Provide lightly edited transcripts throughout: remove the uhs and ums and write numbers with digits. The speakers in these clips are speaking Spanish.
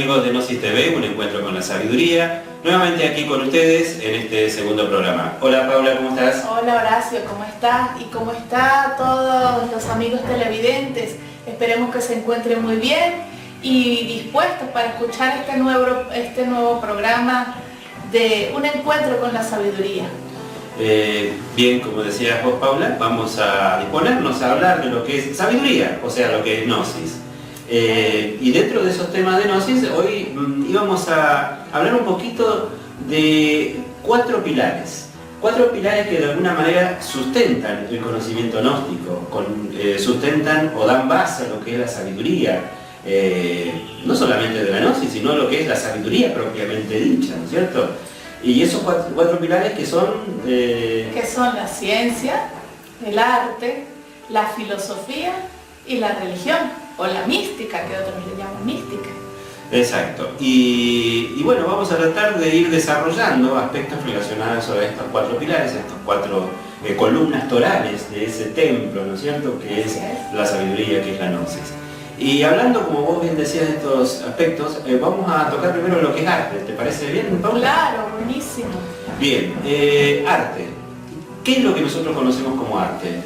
amigos de Gnosis TV, un encuentro con la sabiduría. Nuevamente aquí con ustedes en este segundo programa. Hola Paula, ¿cómo estás? Hola Horacio, ¿cómo estás? Y cómo están todos los amigos televidentes. Esperemos que se encuentren muy bien y dispuestos para escuchar este nuevo programa de un encuentro con la sabiduría. Bien, como decías vos Paula, vamos a disponernos a hablar de lo que es sabiduría, o sea, lo que es Gnosis. Y dentro de esos temas de Gnosis, hoy íbamos a hablar un poquito de cuatro pilares que de alguna manera sustentan el conocimiento gnóstico, sustentan o dan base a lo que es la sabiduría, no solamente de la Gnosis, sino lo que es la sabiduría propiamente dicha, ¿no es cierto? Y esos cuatro pilares que son... Que son la ciencia, el arte, la filosofía y la religión. O la mística, que otros le llaman mística. Exacto. Y bueno, vamos a tratar de ir desarrollando aspectos relacionados sobre estos cuatro pilares, estas cuatro columnas torales de ese templo, ¿no es cierto? Que es la sabiduría, que es la Gnosis. Y hablando, como vos bien decías, de estos aspectos, vamos a tocar primero lo que es arte. ¿Te parece bien, Paula? Claro, buenísimo. Bien, arte. ¿Qué es lo que nosotros conocemos como arte?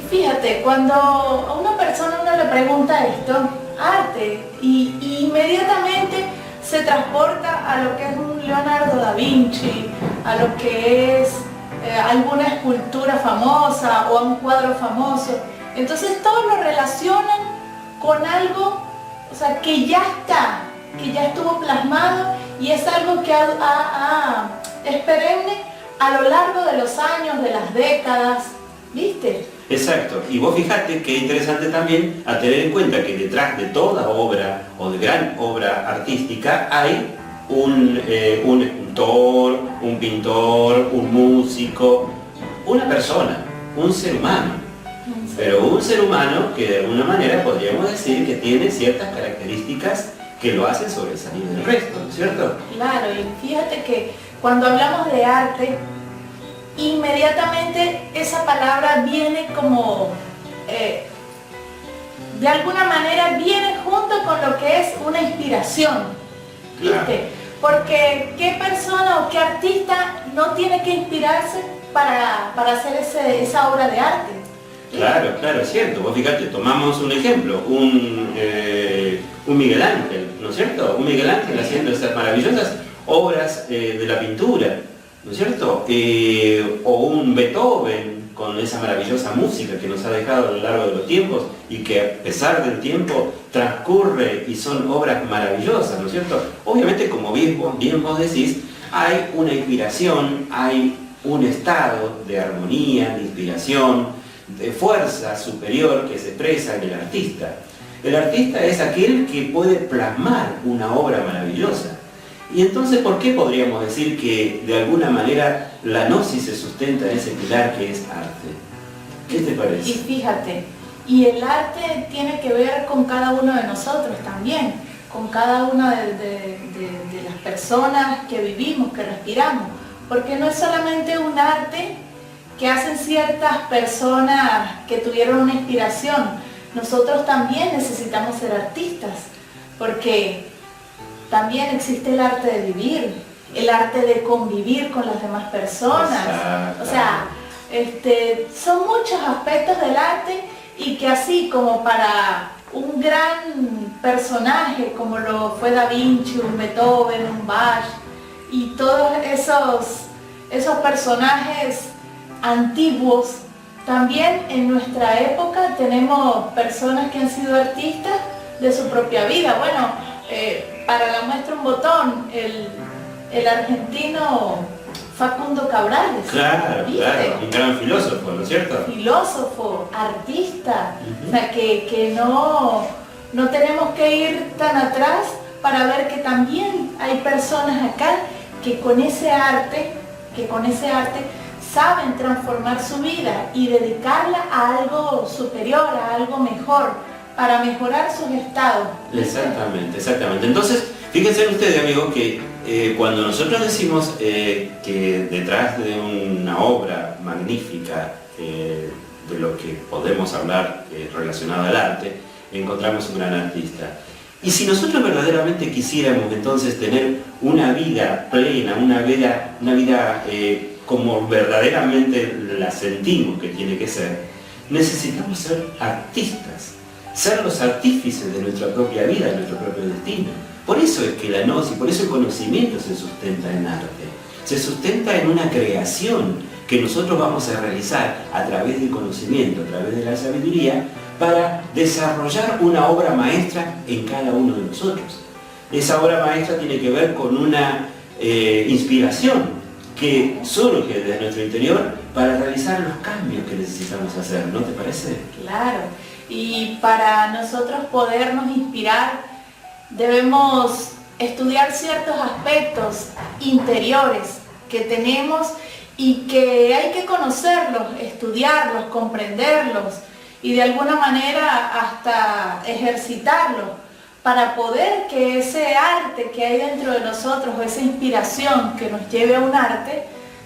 Fíjate, cuando a una persona uno le pregunta esto, arte, y inmediatamente se transporta a lo que es un Leonardo da Vinci, a lo que es alguna escultura famosa o a un cuadro famoso. Entonces todos lo relacionan con algo, o sea, que ya está, que ya estuvo plasmado y es algo que es perenne a lo largo de los años, de las décadas, ¿viste? Exacto, y vos fijate que es interesante también a tener en cuenta que detrás de toda obra o de gran obra artística hay un escultor, un pintor, un músico, una persona, un ser humano. Pero un ser humano que de alguna manera podríamos decir que tiene ciertas características que lo hacen sobresalir del resto, ¿no es cierto? Claro, y fíjate que cuando hablamos de arte, inmediatamente esa palabra viene como, de alguna manera viene junto con lo que es una inspiración, ¿viste? Claro. Porque ¿qué persona o qué artista no tiene que inspirarse para hacer esa obra de arte? Claro, claro, es cierto. Vos fíjate, tomamos un ejemplo, un Miguel Ángel, ¿no es cierto? Un Miguel Ángel haciendo esas maravillosas obras de la pintura, ¿no es cierto? O un Beethoven con esa maravillosa música que nos ha dejado a lo largo de los tiempos y que a pesar del tiempo transcurre y son obras maravillosas, ¿no es cierto? Obviamente, como bien vos decís, hay una inspiración, hay un estado de armonía, de inspiración, de fuerza superior que se expresa en el artista. El artista es aquel que puede plasmar una obra maravillosa. Y entonces, ¿por qué podríamos decir que de alguna manera la Gnosis se sustenta en ese pilar que es arte? ¿Qué te parece? Y fíjate, y el arte tiene que ver con cada uno de nosotros también, con cada una de las personas que vivimos, que respiramos, porque no es solamente un arte que hacen ciertas personas que tuvieron una inspiración. Nosotros también necesitamos ser artistas, porque también existe el arte de vivir, el arte de convivir con las demás personas. Exacto. O sea, son muchos aspectos del arte y que así como para un gran personaje como lo fue Da Vinci, un Beethoven, un Bach y todos esos personajes antiguos, también en nuestra época tenemos personas que han sido artistas de su propia vida. Bueno, para la muestra un botón, el argentino Facundo Cabrales. Claro, ¿viste? Claro, un gran filósofo, ¿no es cierto? Filósofo, artista, o sea que no tenemos que ir tan atrás para ver que también hay personas acá que con ese arte saben transformar su vida y dedicarla a algo superior, a algo mejor, para mejorar sus estados. Exactamente, exactamente. Entonces, fíjense ustedes, amigos, que cuando nosotros decimos que detrás de una obra magnífica, de lo que podemos hablar relacionado al arte, encontramos un gran artista. Y si nosotros verdaderamente quisiéramos entonces tener una vida plena, una vida como verdaderamente la sentimos que tiene que ser, necesitamos ser artistas, ser los artífices de nuestra propia vida, de nuestro propio destino. Por eso es que la gnosis, por eso el conocimiento se sustenta en arte, se sustenta en una creación que nosotros vamos a realizar a través del conocimiento, a través de la sabiduría, para desarrollar una obra maestra en cada uno de nosotros. Esa obra maestra tiene que ver con una inspiración que surge desde nuestro interior para realizar los cambios que necesitamos hacer, ¿no te parece? Claro, y para nosotros podernos inspirar debemos estudiar ciertos aspectos interiores que tenemos y que hay que conocerlos, estudiarlos, comprenderlos y de alguna manera hasta ejercitarlos para poder que ese arte que hay dentro de nosotros o esa inspiración que nos lleve a un arte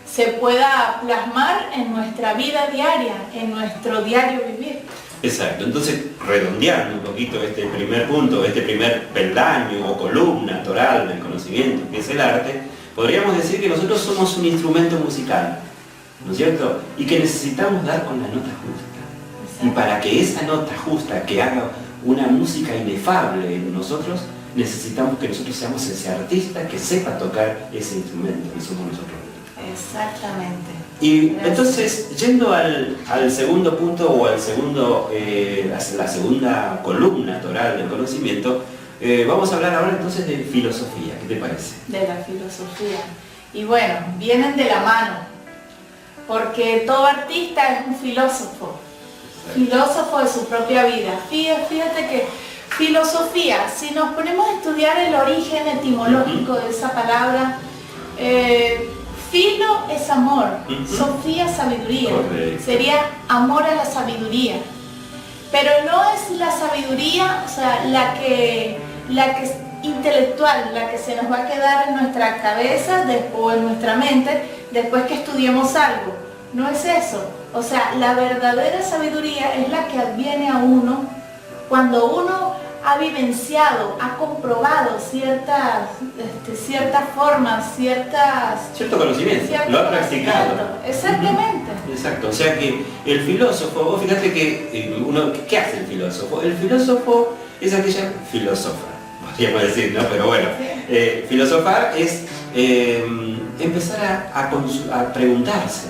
se pueda plasmar en nuestra vida diaria, en nuestro diario vivir. Exacto, entonces redondeando un poquito este primer punto, este primer peldaño o columna toral del conocimiento que es el arte, podríamos decir que nosotros somos un instrumento musical, ¿no es cierto? Y que necesitamos dar con la nota justa. Exacto. Y para que esa nota justa que haga una música inefable en nosotros, necesitamos que nosotros seamos ese artista que sepa tocar ese instrumento que somos nosotros. Exactamente. Y gracias. entonces, yendo al segundo punto o al segundo, la segunda columna toral del conocimiento, vamos a hablar ahora entonces de filosofía. ¿Qué te parece? De la filosofía. Y bueno, vienen de la mano, porque todo artista es un filósofo, filósofo de su propia vida. Fíjate que filosofía, si nos ponemos a estudiar el origen etimológico de esa palabra, filo es amor, sofía sabiduría, sería amor a la sabiduría. Pero no es la sabiduría, o sea, la que es intelectual, la que se nos va a quedar en nuestra cabeza o en nuestra mente después que estudiemos algo. No es eso. O sea, la verdadera sabiduría es la que adviene a uno cuando uno ha vivenciado, ha comprobado ciertas formas, cierto conocimiento, lo ha practicado. Exactamente. Exacto, o sea que el filósofo, vos fíjate que, ¿qué hace el filósofo? El filósofo es aquella filósofa, podríamos decir, ¿no? Pero bueno, filosofar es empezar a preguntarse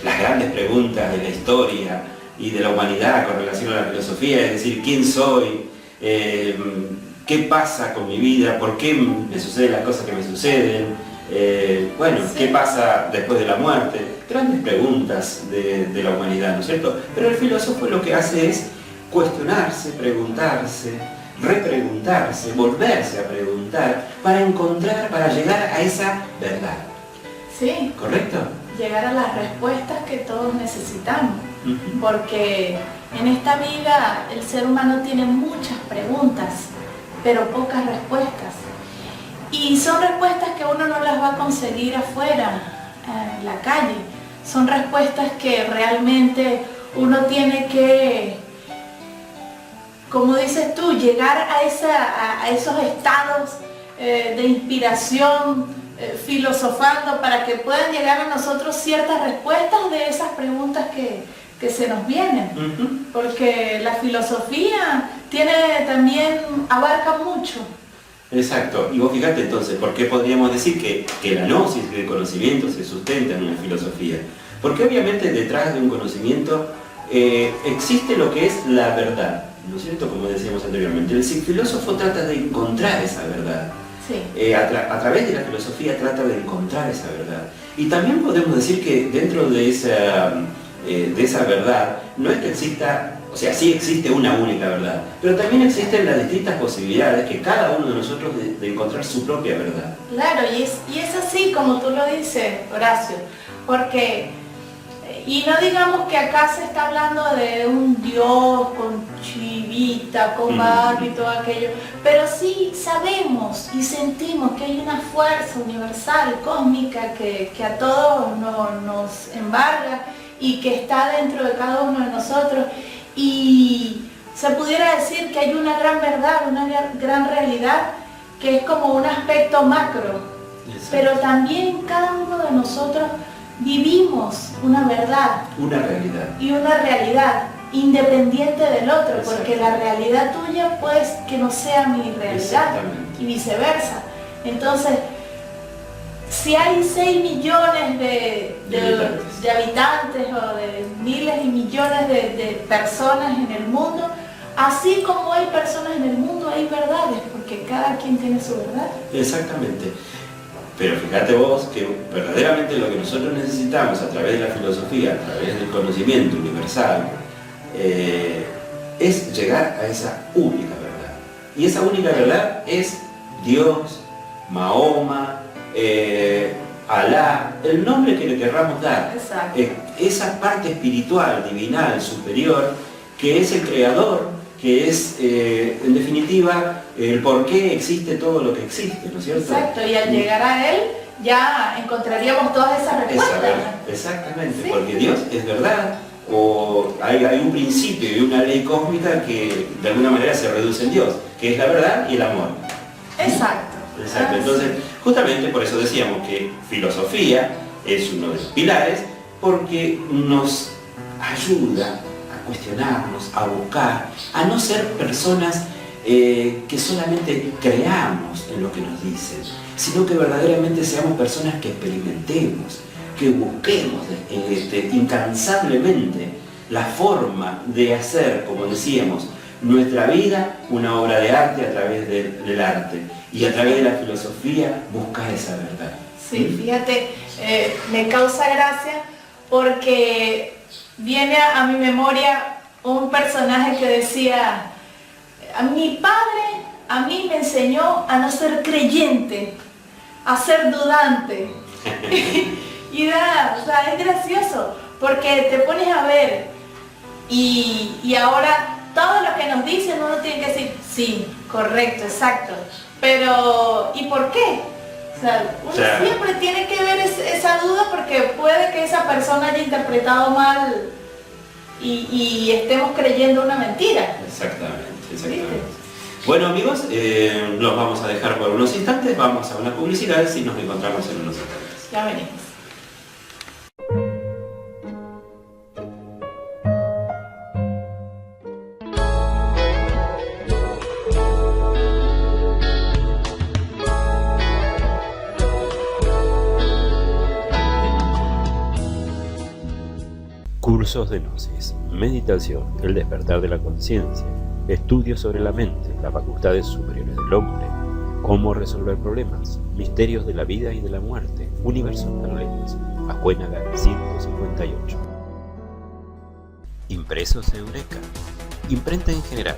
las grandes preguntas de la historia y de la humanidad con relación a la filosofía, es decir, ¿quién soy? ¿Qué pasa con mi vida? ¿Por qué me suceden las cosas que me suceden? ¿Qué pasa después de la muerte? Grandes preguntas de la humanidad, ¿no es cierto? Pero el filósofo lo que hace es cuestionarse, preguntarse, repreguntarse, volverse a preguntar para llegar a esa verdad. Sí. ¿Correcto? Llegar a las respuestas que todos necesitamos. Porque en esta vida el ser humano tiene muchas preguntas, pero pocas respuestas. Y son respuestas que uno no las va a conseguir afuera, en la calle. Son respuestas que realmente uno tiene que, como dices tú, llegar a esos estados de inspiración, filosofando para que puedan llegar a nosotros ciertas respuestas de esas preguntas que se nos vienen. Porque la filosofía abarca mucho. Exacto, y vos fíjate entonces, ¿por qué podríamos decir que la gnosis del conocimiento se sustenta en una filosofía? Porque obviamente detrás de un conocimiento existe lo que es la verdad, ¿no es cierto? Como decíamos anteriormente, el filósofo trata de encontrar esa verdad. Sí. A través de la filosofía trata de encontrar esa verdad. Y también podemos decir que dentro de esa verdad no es que exista, o sea, sí existe una única verdad, pero también existen las distintas posibilidades que cada uno de nosotros de encontrar su propia verdad. Claro, y es así como tú lo dices, Horacio, porque, y no digamos que acá se está hablando de un Dios con chivita, con barro y todo aquello, pero sí sabemos y sentimos que hay una fuerza universal, cósmica, que a todos nos embarga y que está dentro de cada uno de nosotros. Y se pudiera decir que hay una gran verdad, una gran realidad, que es como un aspecto macro, pero también cada uno de nosotros vivimos una verdad. Una realidad. Y una realidad independiente del otro, porque la realidad tuya pues que no sea mi realidad y viceversa. Entonces, si hay 6 millones de habitantes o de miles y millones de personas en el mundo, así como hay personas en el mundo, hay verdades, porque cada quien tiene su verdad. Exactamente. Pero fíjate vos que verdaderamente lo que nosotros necesitamos a través de la filosofía, a través del conocimiento universal, es llegar a esa única verdad. Y esa única verdad es Dios, Mahoma, Alá, el nombre que le querramos dar. Esa parte espiritual, divinal, superior, que es el creador, que es, en definitiva, el por qué existe todo lo que existe, ¿no es cierto? Exacto, y al llegar a Él ya encontraríamos todas esas respuestas. Exactamente, ¿sí? Porque Dios es verdad, o hay un principio y una ley cósmica que de alguna manera se reduce en Dios, que es la verdad y el amor. Exacto. Entonces, justamente por eso decíamos que filosofía es uno de los pilares, porque nos ayuda a cuestionarnos, a buscar, a no ser personas que solamente creamos en lo que nos dicen, sino que verdaderamente seamos personas que experimentemos, que busquemos incansablemente la forma de hacer, como decíamos, nuestra vida una obra de arte a través del arte, y a través de la filosofía buscar esa verdad. Sí, fíjate, me causa gracia porque viene a mi memoria un personaje que decía: mi padre a mí me enseñó a no ser creyente, a ser dudante. Y o sea, es gracioso, porque te pones a ver y ahora todo lo que nos dicen uno tiene que decir, sí, correcto, exacto. Pero, ¿y por qué? O sea, uno siempre tiene que ver esa duda, porque puede que esa persona haya interpretado mal y estemos creyendo una mentira. Exactamente. ¿Viste? Bueno, amigos, los vamos a dejar por unos instantes, vamos a una publicidad y nos encontramos en unos instantes. Ya venimos. Cursos de Gnosis, meditación, el despertar de la conciencia, estudios sobre la mente, las facultades superiores del hombre, cómo resolver problemas, misterios de la vida y de la muerte, universos paralelos, Ajuénaga 158. Impresos Eureka, imprenta en general,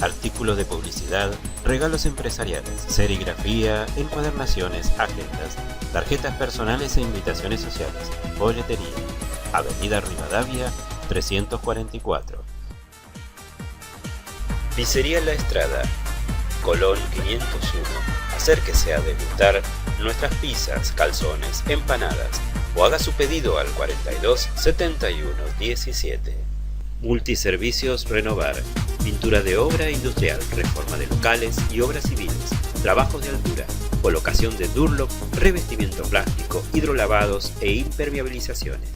artículos de publicidad, regalos empresariales, serigrafía, encuadernaciones, agendas, tarjetas personales e invitaciones sociales, boletería. Avenida Rivadavia 344. Pizzería La Estrada, Colón 501. Acérquese a degustar nuestras pizzas, calzones, empanadas o haga su pedido al 42 71 17. Multiservicios Renovar, pintura de obra industrial, reforma de locales y obras civiles, trabajos de altura, colocación de Durlock, revestimiento plástico, hidrolavados e impermeabilizaciones.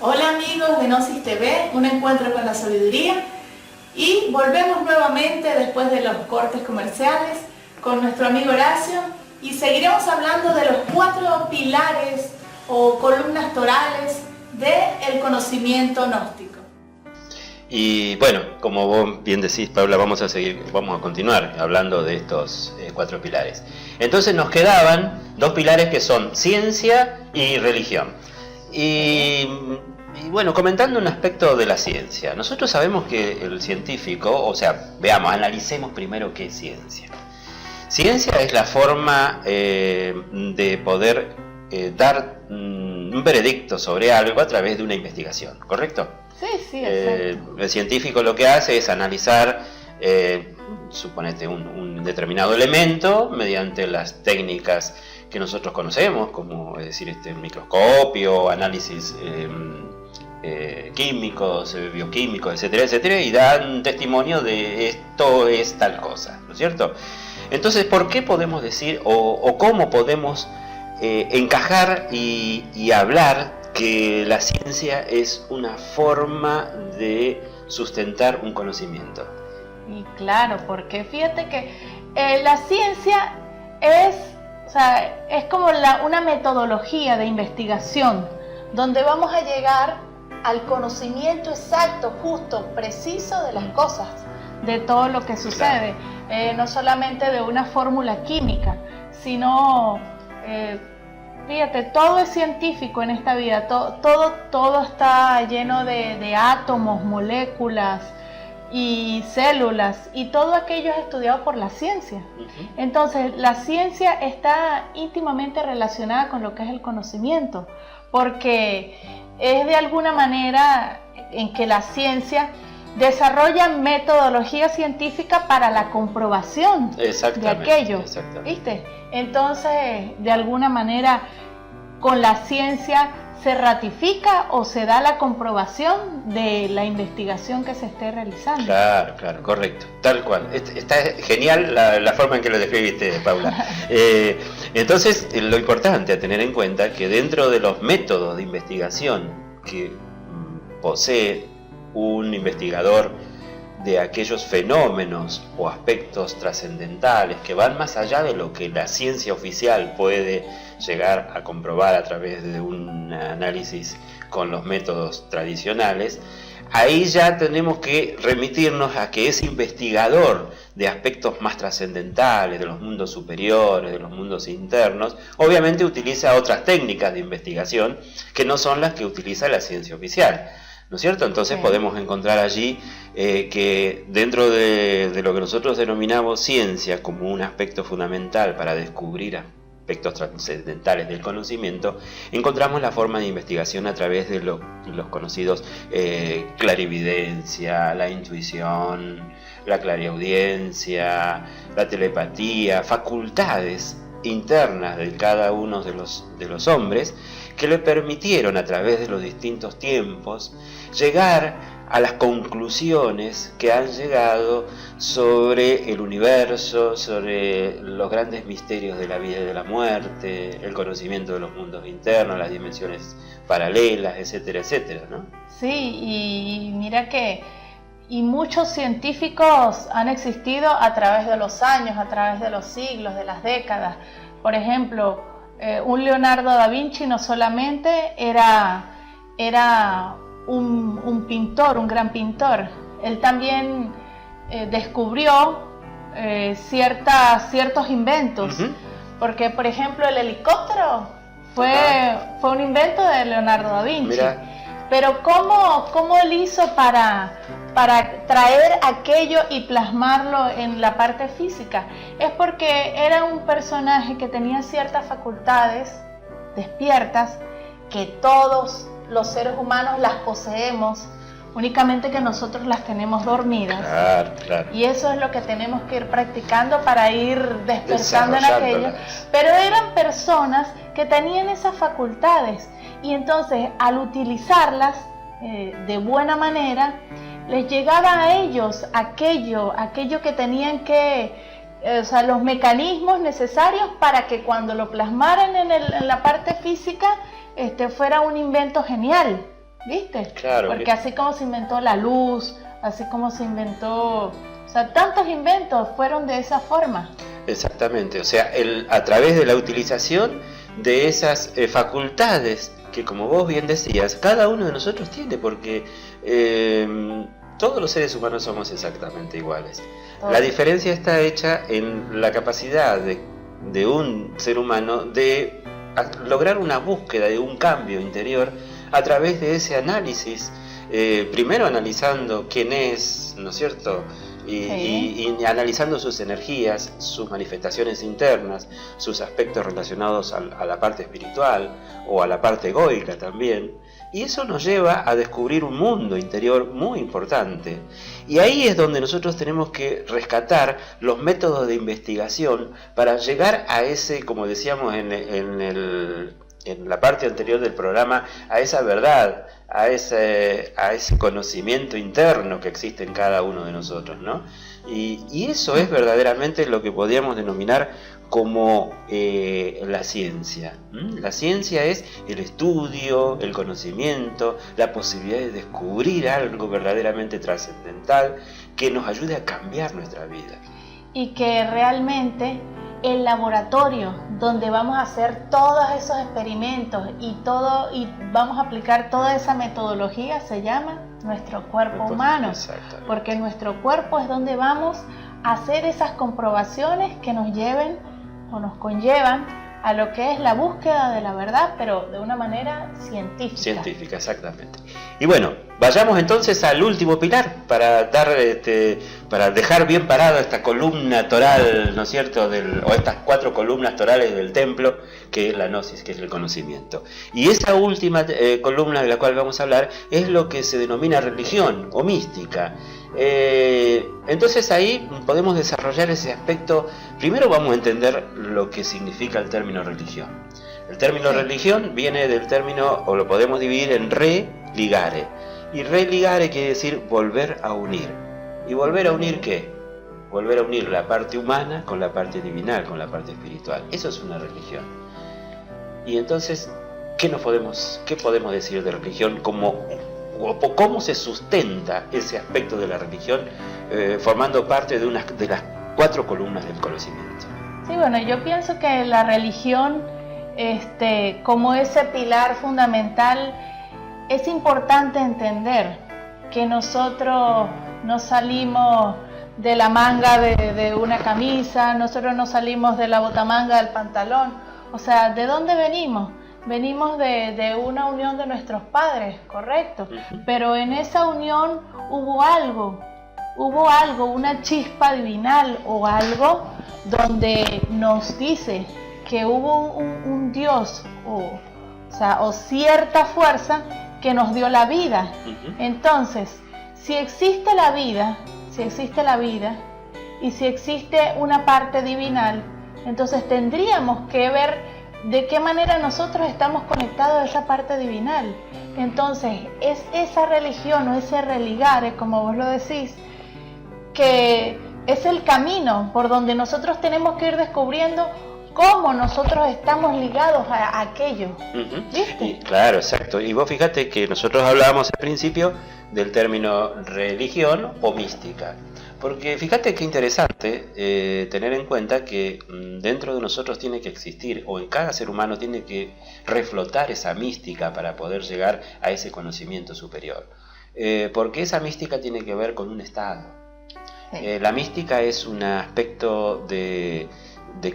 Hola amigos de Gnosis TV, un encuentro con la sabiduría, y volvemos nuevamente después de los cortes comerciales con nuestro amigo Horacio, y seguiremos hablando de los 4 pilares o columnas torales del conocimiento gnóstico. Y bueno, como vos bien decís, Paula, vamos a continuar hablando de estos 4 pilares. Entonces nos quedaban 2 pilares que son ciencia y religión. Y bueno, comentando un aspecto de la ciencia, nosotros sabemos que el científico, o sea, analicemos primero qué es ciencia. Ciencia es la forma de poder dar un veredicto sobre algo a través de una investigación, ¿correcto? Sí, exacto. El científico lo que hace es analizar, suponete, un determinado elemento mediante las técnicas que nosotros conocemos, como es decir, microscopio, análisis químicos, bioquímicos, etcétera, etcétera, y dan testimonio de esto es tal cosa, ¿no es cierto? Entonces, ¿por qué podemos decir o cómo podemos encajar y hablar que la ciencia es una forma de sustentar un conocimiento? Y claro, porque fíjate que la ciencia es, o sea, es como una metodología de investigación donde vamos a llegar al conocimiento exacto, justo, preciso de las cosas, de todo lo que sucede, no solamente de una fórmula química, sino, fíjate, todo es científico en esta vida, todo está lleno de átomos, moléculas y células, y todo aquello es estudiado por la ciencia. Entonces, la ciencia está íntimamente relacionada con lo que es el conocimiento, porque es de alguna manera en que la ciencia desarrolla metodología científica para la comprobación de aquello, ¿viste? Entonces, de alguna manera, con la ciencia se ratifica o se da la comprobación de la investigación que se esté realizando. Claro, claro, correcto, tal cual. Está genial la forma en que lo describiste, Paula. Entonces, lo importante a tener en cuenta es que dentro de los métodos de investigación que posee un investigador de aquellos fenómenos o aspectos trascendentales que van más allá de lo que la ciencia oficial puede llegar a comprobar a través de un análisis con los métodos tradicionales, ahí ya tenemos que remitirnos a que ese investigador de aspectos más trascendentales, de los mundos superiores, de los mundos internos, obviamente utiliza otras técnicas de investigación que no son las que utiliza la ciencia oficial, ¿no es cierto? Entonces podemos encontrar allí que dentro de lo que nosotros denominamos ciencia como un aspecto fundamental para descubrir aspectos trascendentales del conocimiento, encontramos la forma de investigación a través de los conocidos clarividencia, la intuición, la clariaudiencia, la telepatía, facultades internas de cada uno de los hombres que le permitieron a través de los distintos tiempos llegar a las conclusiones que han llegado sobre el universo, sobre los grandes misterios de la vida y de la muerte, el conocimiento de los mundos internos, las dimensiones paralelas, etcétera, etcétera, ¿no? Sí, y mira que muchos científicos han existido a través de los años, a través de los siglos, de las décadas. Por ejemplo, un Leonardo da Vinci no solamente era un pintor, un gran pintor, él también descubrió ciertos inventos, porque por ejemplo el helicóptero fue un invento de Leonardo da Vinci. Mira. Pero ¿cómo él hizo para traer aquello y plasmarlo en la parte física? Es porque era un personaje que tenía ciertas facultades despiertas que todos los seres humanos las poseemos, únicamente que nosotros las tenemos dormidas. Claro. Y eso es lo que tenemos que ir practicando para ir despertando en aquello. Pero eran personas que tenían esas facultades y entonces al utilizarlas de buena manera, les llegaba a ellos aquello que tenían que, los mecanismos necesarios para que cuando lo plasmaran en la parte física, fuera un invento genial, ¿viste? Claro. Porque así como se inventó la luz, así como se inventó, tantos inventos fueron de esa forma. Exactamente, o sea, a través de la utilización de esas facultades que, como vos bien decías, cada uno de nosotros tiene, porque todos los seres humanos somos exactamente iguales. La diferencia está hecha en la capacidad de un ser humano de lograr una búsqueda de un cambio interior a través de ese análisis, primero analizando quién es, ¿no es cierto? Y analizando sus energías, sus manifestaciones internas, sus aspectos relacionados a la parte espiritual o a la parte egoica también. Y eso nos lleva a descubrir un mundo interior muy importante. Y ahí es donde nosotros tenemos que rescatar los métodos de investigación para llegar a ese, como decíamos en en la parte anterior del programa, a esa verdad, a ese conocimiento interno que existe en cada uno de nosotros, ¿no? Y eso es verdaderamente lo que podríamos denominar como la ciencia. La ciencia es el estudio, el conocimiento, la posibilidad de descubrir algo verdaderamente trascendental que nos ayude a cambiar nuestra vida. Y que realmente el laboratorio donde vamos a hacer todos esos experimentos y vamos a aplicar toda esa metodología se llama nuestro cuerpo humano. Exactamente. Porque nuestro cuerpo es donde vamos a hacer esas comprobaciones que nos lleven o nos conllevan a lo que es la búsqueda de la verdad, pero de una manera científica. Científica, exactamente. Y bueno, vayamos entonces al último pilar para dejar bien parada esta columna toral, ¿no es cierto?, o estas 4 columnas torales del templo, que es la gnosis, que es el conocimiento. Y esa última columna de la cual vamos a hablar es lo que se denomina religión o mística. Entonces ahí podemos desarrollar ese aspecto. Primero vamos a entender lo que significa el término religión. El término religión viene del término, o lo podemos dividir en religare. Y religare quiere decir volver a unir. ¿Y volver a unir qué? Volver a unir la parte humana con la parte divinal, con la parte espiritual. Eso es una religión. Y entonces, ¿qué podemos decir de religión? ¿Cómo se sustenta ese aspecto de la religión formando parte de las 4 columnas del conocimiento? Sí, bueno, yo pienso que la religión, como ese pilar fundamental, es importante entender que nosotros no salimos de la manga de una camisa, nosotros no salimos de la botamanga del pantalón. O sea, ¿de dónde venimos? Venimos de una unión de nuestros padres, correcto, pero en esa unión hubo algo, una chispa divinal o algo donde nos dice que hubo un Dios o cierta fuerza que nos dio la vida. Entonces, si existe la vida y si existe una parte divinal, entonces tendríamos que ver de qué manera nosotros estamos conectados a esa parte divinal. Entonces, es esa religión o ese religare, como vos lo decís, que es el camino por donde nosotros tenemos que ir descubriendo cómo nosotros estamos ligados a aquello. ¿Viste? Claro, exacto. Y vos fíjate que nosotros hablábamos al principio del término religión o mística. Porque fíjate qué interesante tener en cuenta que dentro de nosotros tiene que existir, o en cada ser humano tiene que reflotar esa mística para poder llegar a ese conocimiento superior. Porque esa mística tiene que ver con un estado. La mística es un aspecto de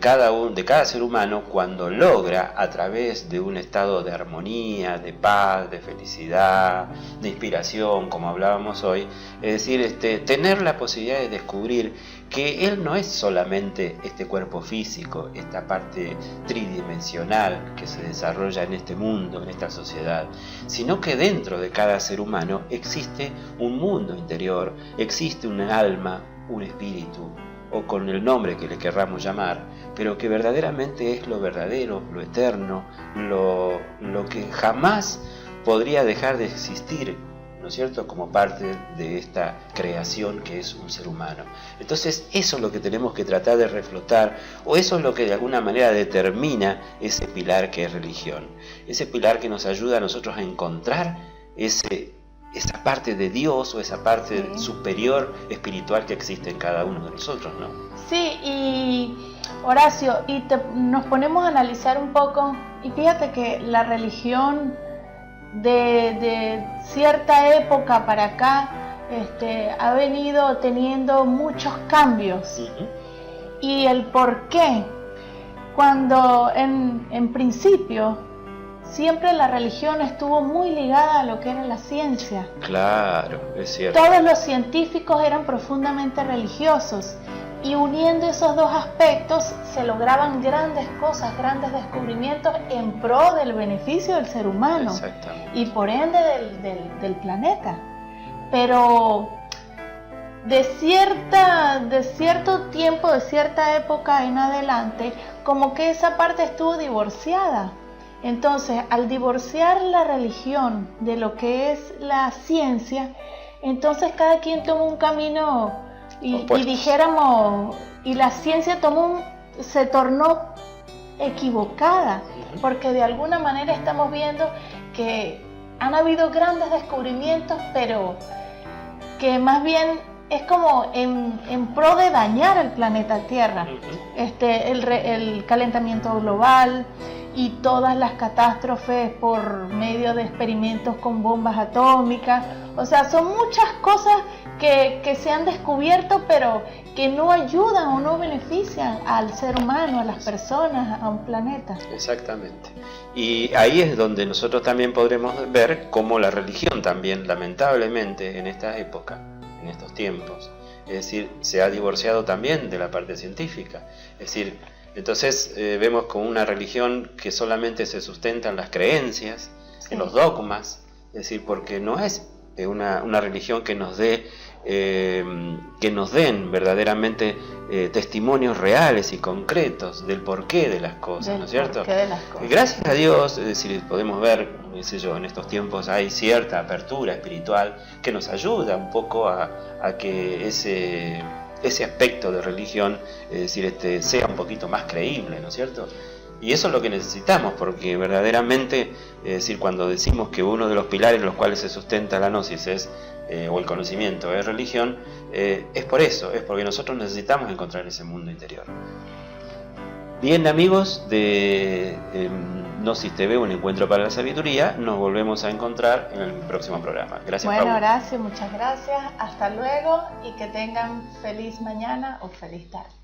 cada ser humano cuando logra, a través de un estado de armonía, de paz, de felicidad, de inspiración, como hablábamos hoy, es decir, tener la posibilidad de descubrir que él no es solamente este cuerpo físico, esta parte tridimensional que se desarrolla en este mundo, en esta sociedad, sino que dentro de cada ser humano existe un mundo interior, existe un alma, un espíritu, o con el nombre que le querramos llamar, pero que verdaderamente es lo verdadero, lo eterno, lo que jamás podría dejar de existir, ¿no es cierto?, como parte de esta creación que es un ser humano. Entonces eso es lo que tenemos que tratar de reflotar, o eso es lo que de alguna manera determina ese pilar que es religión, ese pilar que nos ayuda a nosotros a encontrar esa parte de Dios o esa parte superior espiritual que existe en cada uno de nosotros, ¿no? Sí, y Horacio, nos ponemos a analizar un poco, y fíjate que la religión de cierta época para acá ha venido teniendo muchos cambios. Y el por qué, cuando en principio siempre la religión estuvo muy ligada a lo que era la ciencia. Claro, es cierto. Todos los científicos eran profundamente religiosos y uniendo esos dos aspectos se lograban grandes cosas, grandes descubrimientos en pro del beneficio del ser humano. Exactamente. Y por ende del planeta. Pero de cierto tiempo, de cierta época en adelante, como que esa parte estuvo divorciada. Entonces, al divorciar la religión de lo que es la ciencia, entonces cada quien toma un camino y dijéramos, y la ciencia se tornó equivocada, porque de alguna manera estamos viendo que han habido grandes descubrimientos, pero que más bien es como en pro de dañar el planeta Tierra. El calentamiento global y todas las catástrofes por medio de experimentos con bombas atómicas. O sea, son muchas cosas que se han descubierto, pero que no ayudan o no benefician al ser humano, a las personas, a un planeta. Exactamente. Y ahí es donde nosotros también podremos ver cómo la religión también, lamentablemente, en esta época, en estos tiempos, es decir, se ha divorciado también de la parte científica. Es decir, entonces vemos como una religión que solamente se sustenta en las creencias, en los dogmas, es decir, porque no es una religión que nos dé que nos den verdaderamente testimonios reales y concretos del porqué de las cosas, ¿no es cierto? Gracias a Dios, es decir, podemos ver, qué sé yo, en estos tiempos hay cierta apertura espiritual que nos ayuda un poco a que ese aspecto de religión, es decir, sea un poquito más creíble, ¿no es cierto? Y eso es lo que necesitamos, porque verdaderamente, es decir, cuando decimos que uno de los pilares en los cuales se sustenta la gnosis o el conocimiento es religión, es por eso, es porque nosotros necesitamos encontrar ese mundo interior. Bien, amigos de Gnosis TV, un encuentro para la sabiduría, nos volvemos a encontrar en el próximo programa. Gracias, Bueno, Paula. Horacio, muchas gracias, hasta luego y que tengan feliz mañana o feliz tarde.